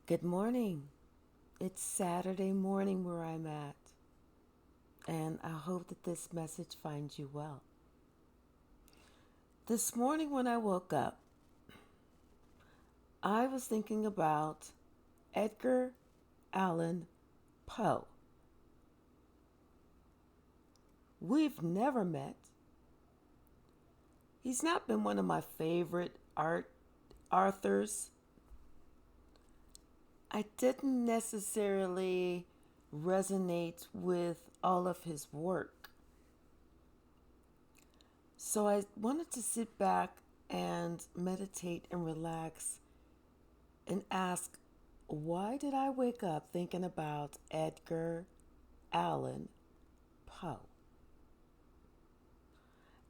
Good morning. It's Saturday morning where I'm at, and I hope that this message finds you well. This morning when I woke up, I was thinking about Edgar Allen Poe. We've never met. He's not been one of my favorite authors. I didn't necessarily resonate with all of his work. So I wanted to sit back and meditate and relax and ask, why did I wake up thinking about Edgar Allan Poe?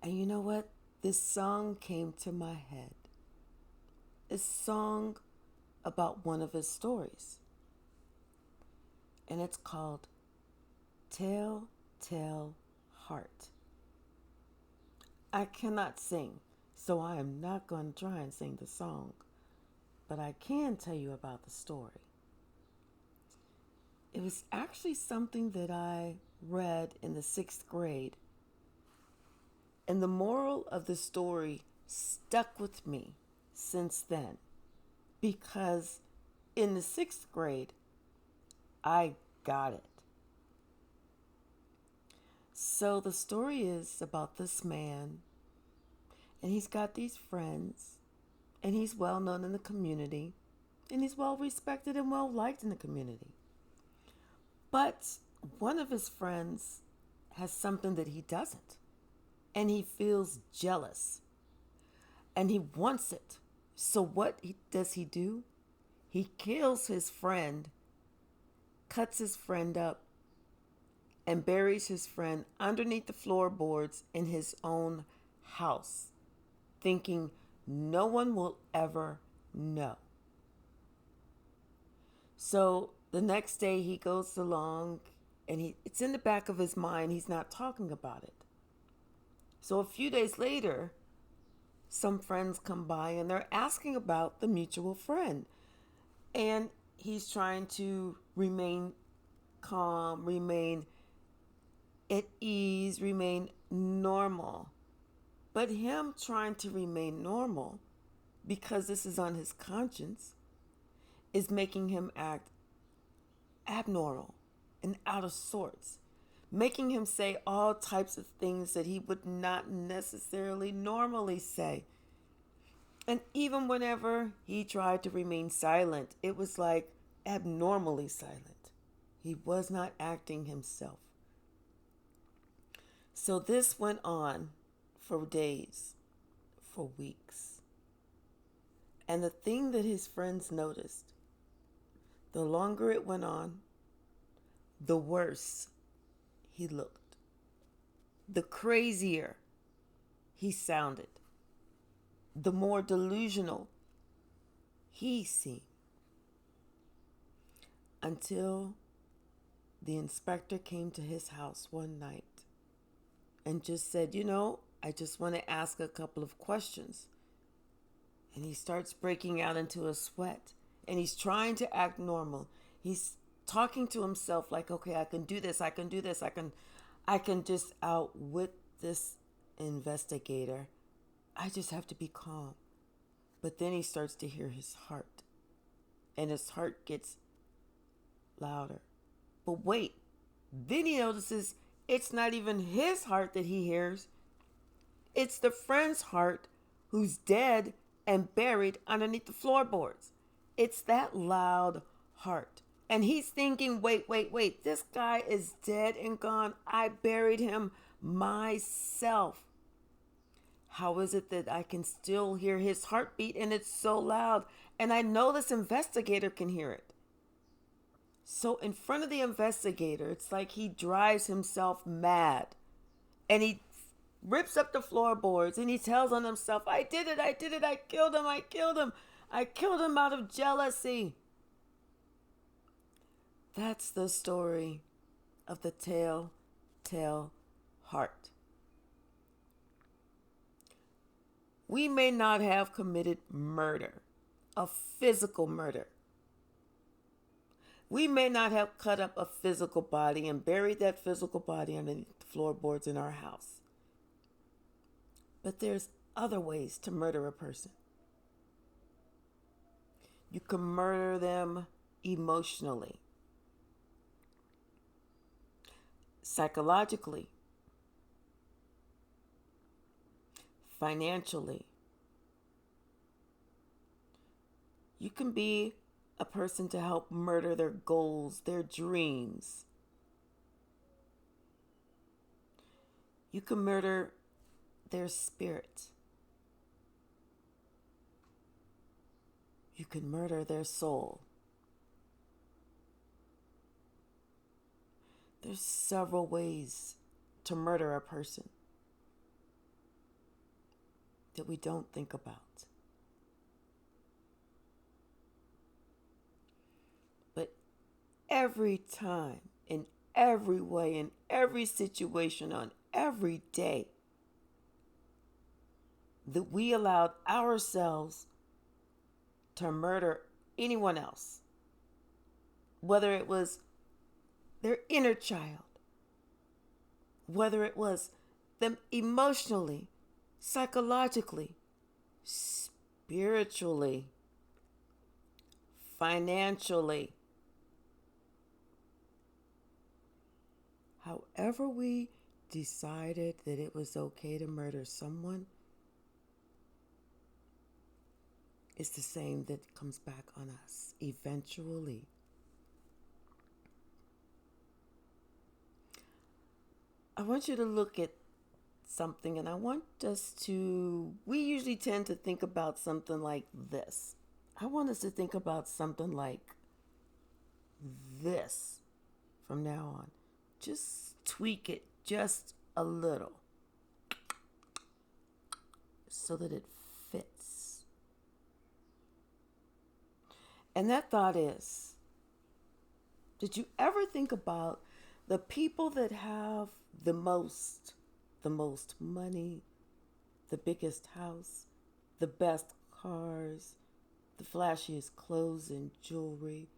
And you know what? This song came to my head. A song about one of his stories. And it's called Tell, Tell, Heart. I cannot sing, so I am not going to try and sing the song, but I can tell you about the story. It was actually something that I read in the 6th grade, and the moral of the story stuck with me since then because in the 6th grade, I got it. So the story is about this man, and he's got these friends, and he's well known in the community, and he's well respected and well liked in the community. But one of his friends has something that he doesn't, and he feels jealous, and he wants it. So does he do? He kills his friend, cuts his friend up, and buries his friend underneath the floorboards in his own house, thinking no one will ever know. So the next day he goes along and it's in the back of his mind, he's not talking about it. So a few days later, some friends come by and they're asking about the mutual friend. And he's trying to remain calm, remain at ease, remain normal. But him trying to remain normal, because this is on his conscience, is making him act abnormal and out of sorts, making him say all types of things that he would not necessarily normally say. And even whenever he tried to remain silent, it was like abnormally silent. He was not acting himself. So this went on for days, for weeks. And the thing that his friends noticed, the longer it went on, the worse he looked, the crazier he sounded, the more delusional he seemed. Until the inspector came to his house one night and just said, I just want to ask a couple of questions. And he starts breaking out into a sweat. And he's trying to act normal. He's talking to himself like, okay, I can do this, I can do this, I can just outwit this investigator. I just have to be calm. But then he starts to hear his heart. And his heart gets louder. But wait, then he notices it's not even his heart that he hears. It's the friend's heart who's dead and buried underneath the floorboards. It's that loud heart. And he's thinking, wait, this guy is dead and gone. I buried him myself. How is it that I can still hear his heartbeat and it's so loud? And I know this investigator can hear it. So in front of the investigator, it's like he drives himself mad. And he rips up the floorboards and he tells on himself, I did it, I killed him, I killed him out of jealousy. That's the story of the telltale heart. We may not have committed murder, a physical murder, We may not have cut up a physical body and buried that physical body underneath the floorboards in our house. But there's other ways to murder a person. You can murder them emotionally, psychologically, financially. You can be a person to help murder their goals, their dreams. You can murder their spirit. You can murder their soul. There's several ways to murder a person that we don't think about. But every time, in every way, in every situation, on every day that we allowed ourselves to murder anyone else, whether it was their inner child, whether it was them emotionally, psychologically, spiritually, financially, however we decided that it was okay to murder someone, it's the same that comes back on us eventually. I want you to look at something, and I want us to, we usually tend to think about something like this. I want us to think about something like this from now on. Just tweak it just a little so that it fits. And that thought is, did you ever think about the people that have the most money, the biggest house, the best cars, the flashiest clothes and jewelry,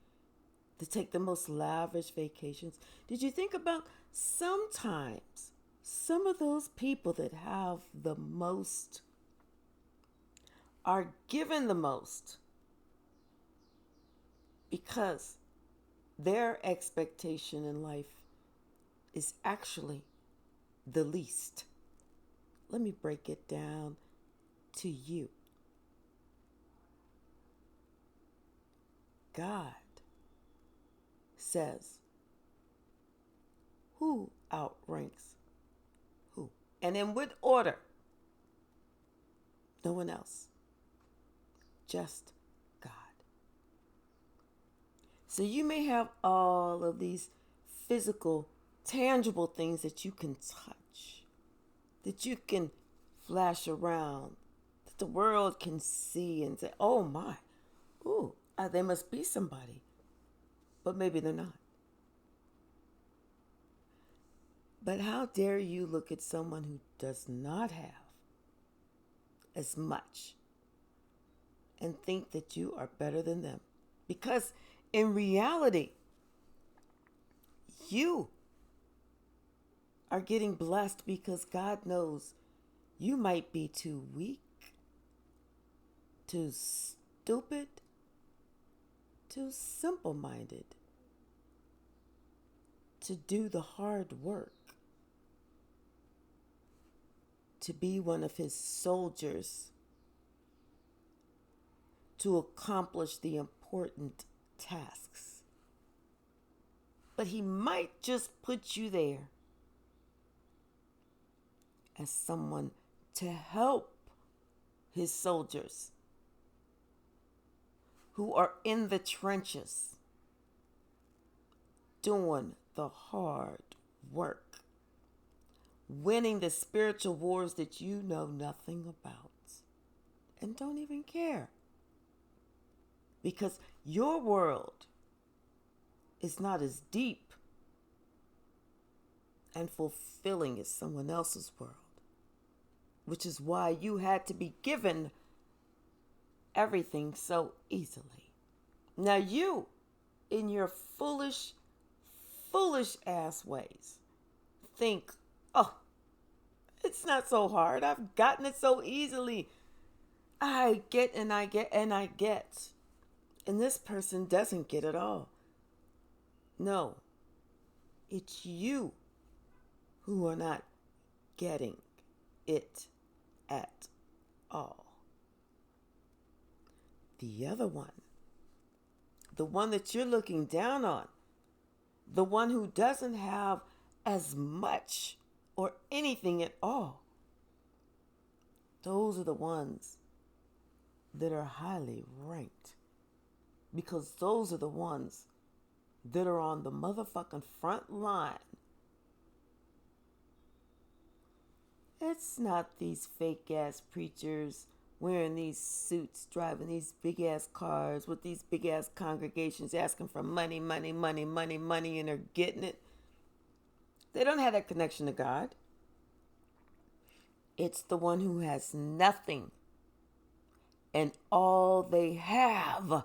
to take the most lavish vacations? Did you think about sometimes some of those people that have the most are given the most because their expectation in life is actually the least? Let me break it down to you. God says, who outranks who? And in what order? No one else. Just God. So you may have all of these physical, tangible things that you can touch, that you can flash around, that the world can see and say, oh my, ooh, they must be somebody. But maybe they're not. But how dare you look at someone who does not have as much and think that you are better than them? Because in reality, you are getting blessed because God knows you might be too weak, too stupid, too simple-minded to do the hard work, to be one of his soldiers, to accomplish the important tasks. But he might just put you there as someone to help his soldiers who are in the trenches doing the hard work, winning the spiritual wars that you know nothing about and don't even care. Because your world is not as deep and fulfilling as someone else's world, which is why you had to be given everything so easily. Now you in your foolish, foolish ass ways think, oh, it's not so hard. I've gotten it so easily. I get and I get and I get. And this person doesn't get it all. No, it's you who are not getting it at all. The other one, the one that you're looking down on, the one who doesn't have as much or anything at all, those are the ones that are highly ranked, because those are the ones that are on the motherfucking front line. It's not these fake ass preachers wearing these suits, driving these big ass cars with these big ass congregations asking for money, money, money, money, money, and they're getting it. They don't have that connection to God. It's the one who has nothing, and all they have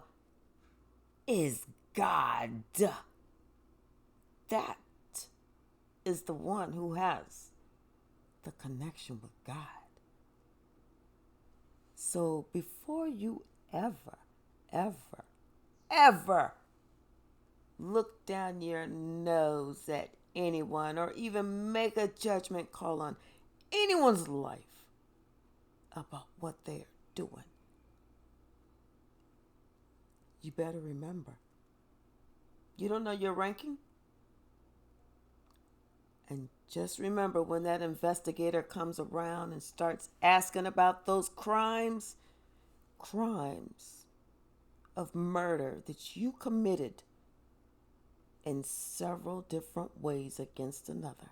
is God. That is the one who has the connection with God. So before you ever look down your nose at anyone or even make a judgment call on anyone's life about what they're doing, you better remember, you don't know your ranking? And just remember, when that investigator comes around and starts asking about those crimes of murder that you committed in several different ways against another,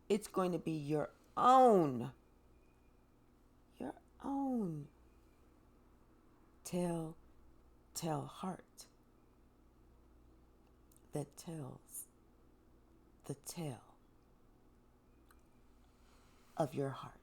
it's going to be your own tell heart that tells the tale of your heart.